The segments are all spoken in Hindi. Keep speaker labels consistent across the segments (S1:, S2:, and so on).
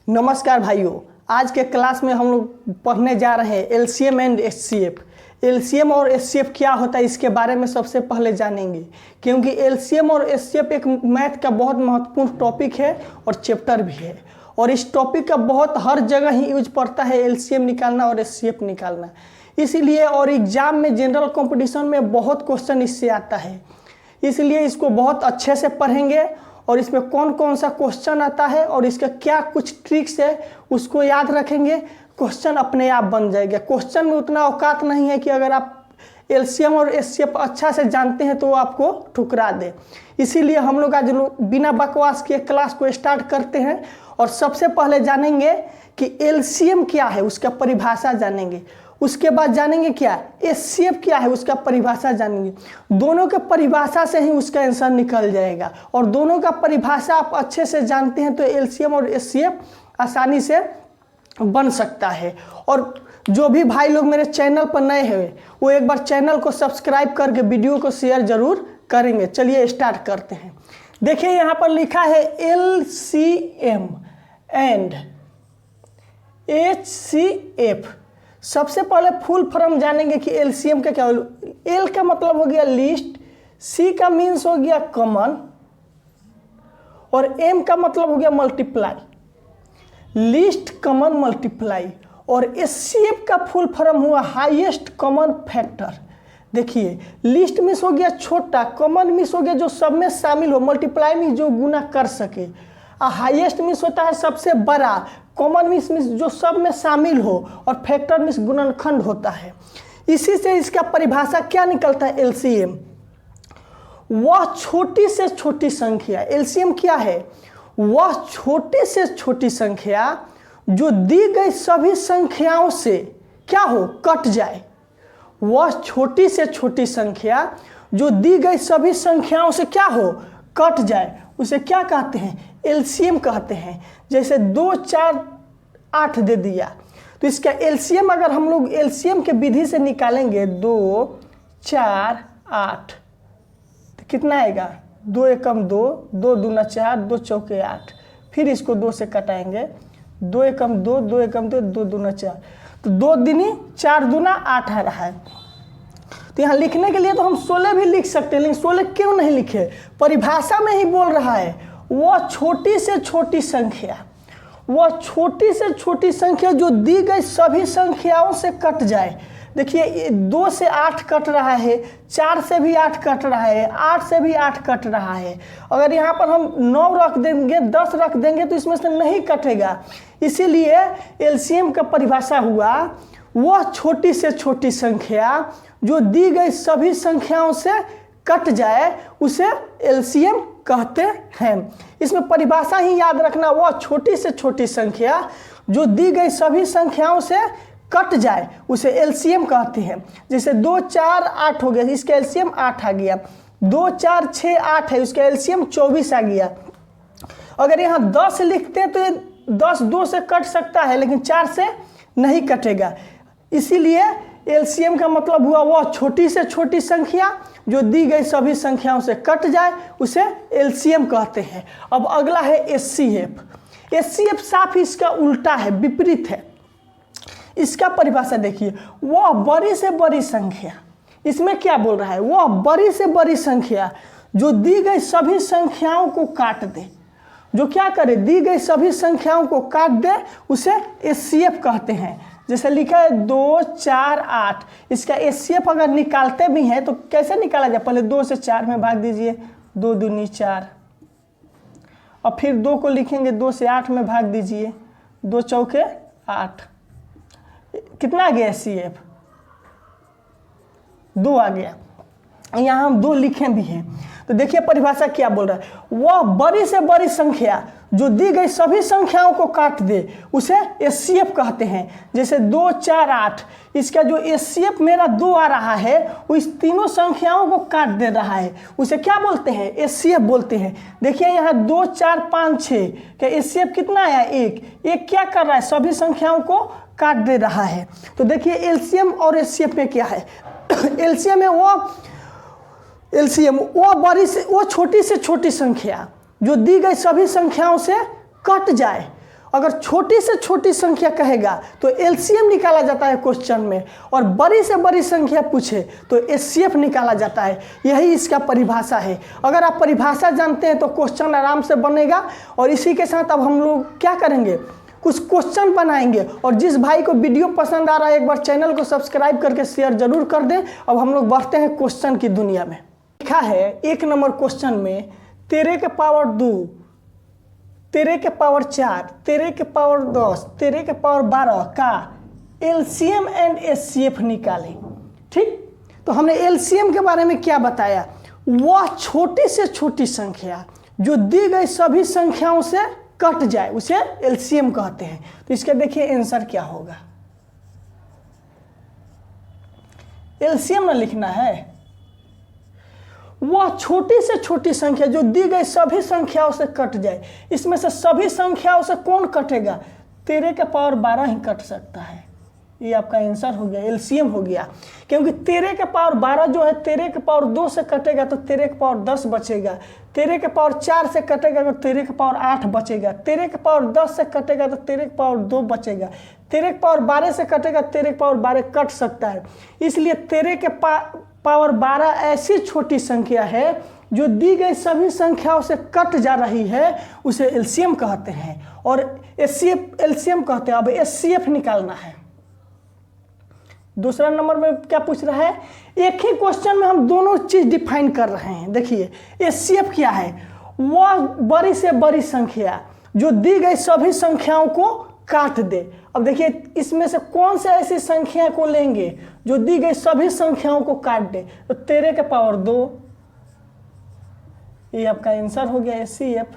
S1: नमस्कार भाइयों, आज के क्लास में हम लोग पढ़ने जा रहे हैं एलसीएम एंड एचसीएफ। एलसीएम और एचसीएफ क्या होता है इसके बारे में सबसे पहले जानेंगे, क्योंकि एलसीएम और एचसीएफ एक मैथ का बहुत महत्वपूर्ण टॉपिक है और चैप्टर भी है, और इस टॉपिक का बहुत हर जगह ही यूज पड़ता है एलसीएम निकालना और एचसीएफ निकालना। इसीलिए और एग्जाम में जनरल कंपटीशन में बहुत क्वेश्चन इससे आता है, इसलिए इसको बहुत अच्छे से पढ़ेंगे और इसमें कौन कौन सा क्वेश्चन आता है और इसका क्या कुछ ट्रिक्स है उसको याद रखेंगे। क्वेश्चन अपने आप बन जाएगा। क्वेश्चन में उतना औकात नहीं है कि अगर आप एलसीएम और एचसीएफ अच्छा से जानते हैं तो वो आपको ठुकरा दे। इसीलिए हम लोग आज बिना बकवास के क्लास को स्टार्ट करते हैं और सबसे पहले जानेंगे कि एलसीएम क्या है, उसका परिभाषा जानेंगे। उसके बाद जानेंगे क्या एचसीएफ क्या है, उसका परिभाषा जानेंगे। दोनों के परिभाषा से ही उसका आंसर निकल जाएगा, और दोनों का परिभाषा आप अच्छे से जानते हैं तो एलसीएम और एचसीएफ आसानी से बन सकता है। और जो भी भाई लोग मेरे चैनल पर नए हैं वो एक बार चैनल को सब्सक्राइब करके वीडियो को शेयर जरूर करेंगे। चलिए स्टार्ट करते हैं। देखिए यहाँ पर लिखा है एलसीएम एंड एचसीएफ। सबसे पहले फुल फॉर्म जानेंगे कि एलसीएम का क्या हो। एल का मतलब हो गया लिस्ट, सी का मीन्स हो गया कॉमन, और एम का मतलब हो गया मल्टीप्लाई। List, common, multiply. और एचसीएफ का फुल फॉर्म हुआ हाईएस्ट कॉमन फैक्टर। देखिए लिस्ट मीन्स हो गया छोटा, कॉमन मीन्स हो गया जो सब में शामिल हो, मल्टीप्लाई मीन्स जो गुना कर सके, हाईएस्ट मीन्स होता है सबसे बड़ा, कॉमन मीन्स जो सब में शामिल हो, और फैक्टर मीन्स गुणनखंड होता है। इसी से इसका परिभाषा क्या निकलता है एलसीएम, वह छोटी से छोटी संख्या। एलसीएम क्या है, वह छोटी से छोटी संख्या जो दी गई सभी संख्याओं से क्या हो कट जाए। वह छोटी से छोटी संख्या जो दी गई सभी संख्याओं से क्या हो कट जाए, उसे क्या कहते हैं एलसीएम कहते हैं। जैसे 2, 4, 8 दे दिया तो इसका एलसीएम अगर हम लोग एलसीएम के विधि से निकालेंगे 2, 4, 8 तो कितना आएगा 2 एकम 2, 2 दूना 4, 2 चौके 8। फिर इसको 2 से कटाएंगे, 2 एकम 2, 2 एकम 2, 2 दूना 4, तो 2 दूनी 4 दूना 8 आ रहा है। तो यहाँ लिखने के लिए तो हम 16 भी लिख सकते हैं, लेकिन 16 क्यों नहीं लिखे, परिभाषा में ही बोल रहा है वह छोटी से छोटी संख्या, वह छोटी से छोटी संख्या जो दी गई सभी संख्याओं से कट जाए। देखिए 2 से 8 कट रहा है, 4 से भी 8 कट रहा है, 8 से भी 8 कट रहा है। अगर यहाँ पर हम 9 रख देंगे, 10 रख देंगे तो इसमें से नहीं कटेगा। इसीलिए एलसीएम का परिभाषा हुआ वह छोटी से छोटी संख्या जो दी गई सभी संख्याओं से कट जाए, उसे एलसीएम कहते हैं। इसमें परिभाषा ही याद रखना, वह छोटी से छोटी संख्या जो दी गई सभी संख्याओं से कट जाए उसे एलसीएम कहते हैं। जैसे 2, 4, 8 हो गया, इसका एलसीएम 8 आ गया। 2, 4, 6, 8 है, उसका एलसीएम 24 आ गया। अगर यहाँ 10 लिखते हैं तो ये 10 2 से कट सकता है, लेकिन 4 से नहीं कटेगा। इसीलिए एलसीएम का मतलब हुआ वह छोटी से छोटी संख्या जो दी गई सभी संख्याओं से कट जाए, उसे एलसीएम कहते हैं। अब अगला है एचसीएफ। एचसीएफ साफ इसका उल्टा है, विपरीत है। इसका परिभाषा देखिए, वह बड़ी से बड़ी संख्या। इसमें क्या बोल रहा है, वह बड़ी से बड़ी संख्या जो दी गई सभी संख्याओं को काट दे, जो क्या करे दी गई सभी संख्याओं को काट दे, उसे एचसीएफ कहते हैं। जैसे लिखा है 2, 4, 8, इसका एचसीएफ अगर निकालते भी हैं तो कैसे निकाला जाए, पहले 2 से 4 में भाग दीजिए, 2 दूनी 4, और फिर 2 को लिखेंगे 2 से 8 में भाग दीजिए, 2 चौके 8, कितना आ गया एचसीएफ 2 आ गया। यहाँ हम 2 लिखे भी हैं। तो देखिए परिभाषा क्या बोल रहा है, वह बड़ी से बड़ी संख्या जो दी गई सभी संख्याओं को काट दे, उसे एचसीएफ कहते हैं। जैसे 2, 4, 8, इसका जो एचसीएफ मेरा 2 आ रहा है वो इस तीनों संख्याओं को काट दे रहा है, उसे क्या बोलते हैं एचसीएफ बोलते हैं। देखिए यहाँ 2, 4, 5, 6 का एचसीएफ कितना आया 1, एक क्या कर रहा है सभी संख्याओं को काट दे रहा है। तो देखिए एलसीएम और एचसीएफ में क्या है, एलसीएम में वो छोटी से छोटी संख्या जो दी गई सभी संख्याओं से कट जाए, अगर छोटी से छोटी संख्या कहेगा तो एलसीएम निकाला जाता है क्वेश्चन में, और बड़ी से बड़ी संख्या पूछे तो एचसीएफ निकाला जाता है। यही इसका परिभाषा है। अगर आप परिभाषा जानते हैं तो क्वेश्चन आराम से बनेगा। और इसी के साथ अब हम लोग क्या करेंगे, कुछ क्वेश्चन बनाएंगे। और जिस भाई को वीडियो पसंद आ रहा है एक बार चैनल को सब्सक्राइब करके शेयर जरूर कर दें। अब हम लोग बढ़ते हैं क्वेश्चन की दुनिया में। लिखा है 1 नंबर क्वेश्चन में 13 के पावर 2, 13 के पावर 4, 13 के पावर 10, 13 के पावर 12 का एलसीएम एंड एचसीएफ निकालें। ठीक, तो हमने एलसीएम के बारे में क्या बताया, वह छोटी से छोटी संख्या जो दी गई सभी संख्याओं से कट जाए उसे एलसीएम कहते हैं। तो इसका देखिए आंसर क्या होगा। एलसीएम ना लिखना है, वह छोटी से छोटी संख्या जो दी गई सभी संख्याओं से कट जाए। इसमें से सभी संख्याओं से कौन कटेगा, 13 के पावर 12 ही कट सकता है। ये आपका आंसर हो गया, एलसीएम हो गया। क्योंकि 13 के पावर 12 जो है 13 के पावर 2 से कटेगा तो 13 के पावर 10 बचेगा, 13 के पावर 4 से कटेगा तो 13 के पावर 8 बचेगा, 13 के पावर 10 से कटेगा तो 13 के पावर 2 बचेगा, 13 के पावर 12 से कटेगा 13 के पावर 12 कट सकता है। इसलिए 13 के पावर 12 ऐसी छोटी संख्या है जो दी गई सभी संख्याओं से कट जा रही है, उसे एलसीएम कहते हैं। और एचसीएफ एलसीएम कहते हैं। अब एचसीएफ निकालना है। दूसरा नंबर में क्या पूछ रहा है, एक ही क्वेश्चन में हम दोनों चीज डिफाइन कर रहे हैं। देखिए एचसीएफ क्या है, वह बड़ी से बड़ी संख्या जो दी गई सभी संख्याओं को काट दे। अब देखिए इसमें से कौन से ऐसी संख्या को लेंगे जो दी गई सभी संख्याओं को काट दे, तो 13 के पावर 2, ये आपका आंसर हो गया एचसीएफ।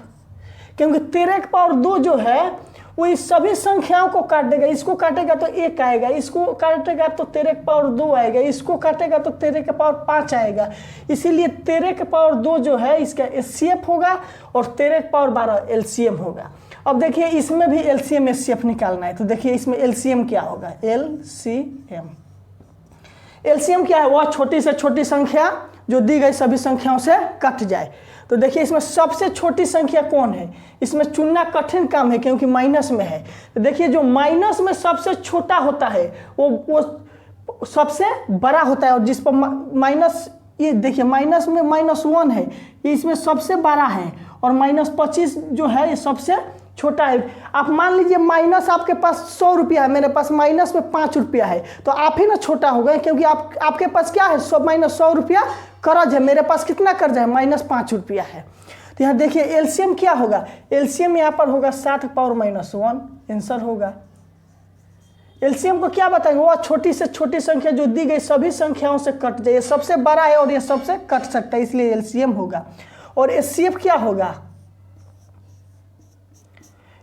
S1: क्योंकि 13 के पावर 2 जो है वो इस सभी संख्याओं को काट देगा। इसको काटेगा तो 1 आएगा, इसको काटेगा तो 13 के पावर 2 आएगा, इसको काटेगा तो 13 के पावर 5 आएगा। इसीलिए 13 के पावर 2 जो है इसका एचसीएफ होगा और 13 के पावर 12 एलसीएम होगा। अब देखिए इसमें भी एलसीएम एचसीएफ निकालना है। तो देखिए इसमें एलसीएम क्या होगा, एलसीएम। एलसीएम क्या है, वह छोटी से छोटी संख्या जो दी गई सभी संख्याओं से कट जाए। तो देखिए इसमें सबसे छोटी संख्या कौन है, इसमें चुनना कठिन काम है क्योंकि माइनस में है। तो देखिए जो माइनस में सबसे छोटा होता है वो सबसे बड़ा होता है। और जिस पर माइनस, ये देखिए माइनस में -1 है, ये इसमें सबसे बड़ा है। और -25 जो है ये सबसे छोटा है। आप मान लीजिए माइनस आपके पास 100 रुपया है, मेरे पास माइनस में 5 रुपया है, तो आप ही ना छोटा हो गए क्योंकि आपके पास क्या है, 100 रुपया कर्ज है, मेरे पास कितना कर्ज है, -5 रुपया है। तो यहाँ देखिए एलसीएम क्या होगा, एलसीएम यहाँ पर होगा 7 पावर -1, आंसर होगा। एलसीएम को क्या बताएंगे, वो छोटी से छोटी संख्या जो दी गई सभी संख्याओं से कट जाए। ये सबसे बड़ा है और ये सबसे कट सकता है, इसलिए एलसीएम होगा। और एचसीएफ क्या होगा,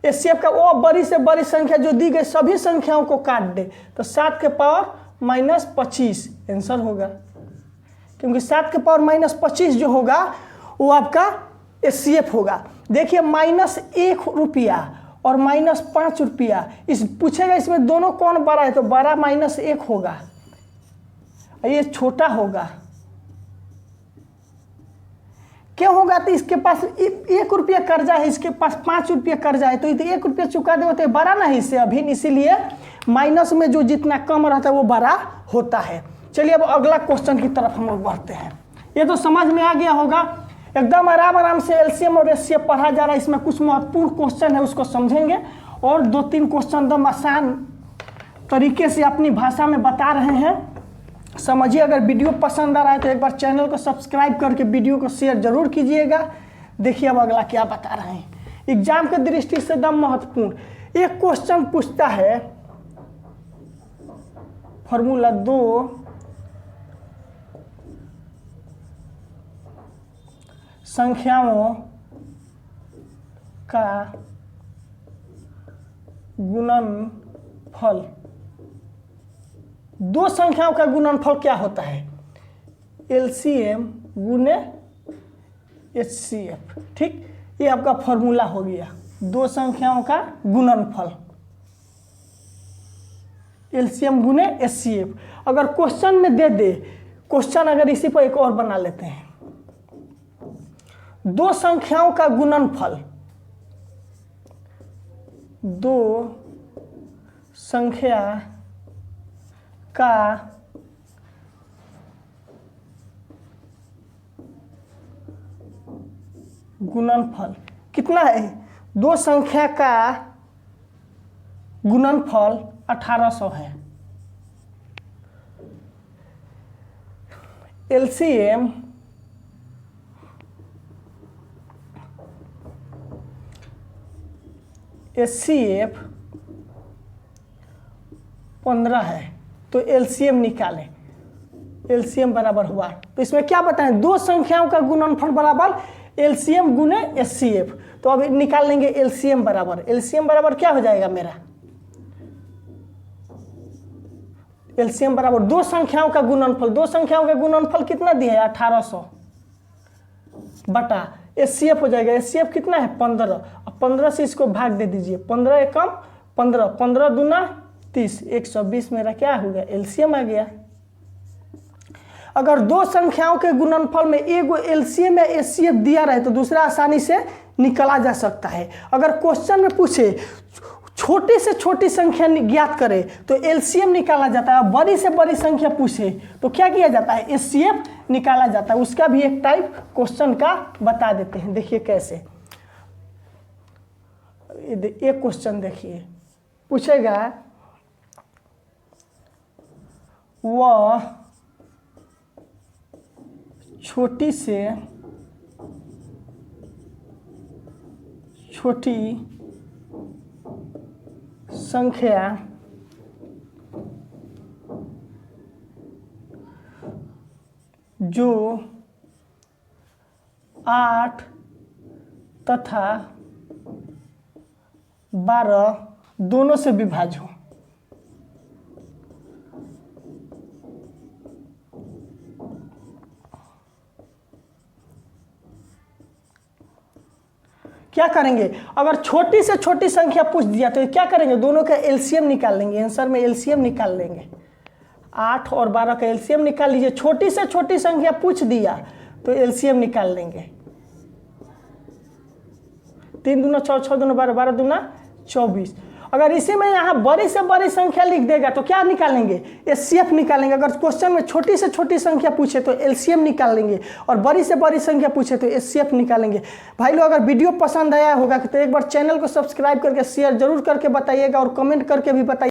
S1: एचसीएफ का वो बड़ी से बड़ी संख्या जो दी गई सभी संख्याओं को काट दे। तो 7 के पावर -25 आंसर होगा। क्योंकि 7 के पावर -25 जो होगा वो आपका एचसीएफ होगा। देखिए -1 रुपया और -5 रुपया, इस पूछेगा इसमें दोनों कौन बड़ा है, तो बड़ा -1 होगा, ये छोटा होगा। क्यों होगा, तो इसके पास 1 रुपया कर्जा है, इसके पास 5 रुपया कर्जा है, तो 1 रुपया चुका दे होते बड़ा ना इससे अभी, इसीलिए माइनस में जो जितना कम रहता है वो बड़ा होता है। चलिए अब अगला क्वेश्चन की तरफ हम लोग बढ़ते हैं। ये तो समझ में आ गया होगा, एकदम आराम से एलसीएम और एचसीएफ पढ़ा जा रहा है। इसमें कुछ महत्वपूर्ण क्वेश्चन है उसको समझेंगे और 2-3 क्वेश्चन एकदम आसान तरीके से अपनी भाषा में बता रहे हैं, समझिए। अगर वीडियो पसंद आ रहा है तो एक बार चैनल को सब्सक्राइब करके वीडियो को शेयर जरूर कीजिएगा। देखिए अब अगला क्या बता रहे हैं, एग्जाम के दृष्टि से एकदम महत्वपूर्ण। एक क्वेश्चन पूछता है फॉर्मूला 2 संख्याओं का गुणनफल, 2 संख्याओं का गुणनफल क्या होता है, एलसीएम गुने एचसीएफ। ठीक, ये आपका फॉर्मूला हो गया, 2 संख्याओं का गुणनफल एलसीएम गुने एचसीएफ। अगर क्वेश्चन में दे दे, क्वेश्चन अगर इसी पर एक और बना लेते हैं, 2 संख्याओं का गुणनफल, दो संख्या का गुणनफल कितना है? दो संख्या का गुणनफल 1800 है। एलसीएम एचसीएफ 15 है, तो एलसीएम निकालें। एलसीएम बराबर हुआ, तो इसमें क्या बताएं? दो संख्याओं का गुणनफल बराबर एलसीएम गुने एचसीएफ। तो अब निकाल लेंगे एलसीएम बराबर, एलसीएम बराबर क्या हो जाएगा मेरा? एलसीएम बराबर दो संख्याओं का गुणनफल, दो संख्याओं का गुणनफल कितना दिया है? 1800 बटा एचसीएफ हो जाएगा। एचसीएफ कितना है? 15। अब 15 से इसको भाग दे दीजिए, 15 एकम 15, 15 दूना 30, 120 मेरा क्या हो गया? एलसीएम आ गया। अगर दो संख्याओं के गुणनफल में एगो एलसीएम या एचसीएफ दिया रहे तो दूसरा आसानी से निकाला जा सकता है। अगर क्वेश्चन में पूछे छोटी से छोटी संख्या ज्ञात करे तो एलसीएम निकाला जाता है, बड़ी से बड़ी संख्या पूछे तो क्या किया जाता है? एचसीएफ निकाला जाता है। उसका भी एक टाइप क्वेश्चन का बता देते हैं, देखिए कैसे। एक क्वेश्चन देखिए, पूछेगा वह छोटी से छोटी संख्या जो 8 तथा 12 दोनों से विभाज्य हो। क्या करेंगे? अगर छोटी से छोटी संख्या पूछ दिया तो क्या करेंगे? दोनों का एलसीएम निकाल लेंगे। आंसर में एलसीएम निकाल लेंगे, 8 और 12 का एलसीएम निकाल लीजिए। छोटी से छोटी संख्या पूछ दिया तो एलसीएम निकाल लेंगे। 3 दूना 6, 6 दूना 12, 12 दूना 24। अगर इसी में यहाँ बड़ी से बड़ी संख्या लिख देगा तो क्या निकालेंगे? एचसीएफ निकालेंगे। अगर क्वेश्चन में छोटी से छोटी संख्या पूछे तो एलसीएम निकाल लेंगे, और बड़ी से बड़ी संख्या पूछे तो एचसीएफ निकालेंगे। भाई लोग, अगर वीडियो पसंद आया होगा तो एक बार चैनल को सब्सक्राइब करके शेयर जरूर करके बताइएगा और कमेंट करके भी बताइए।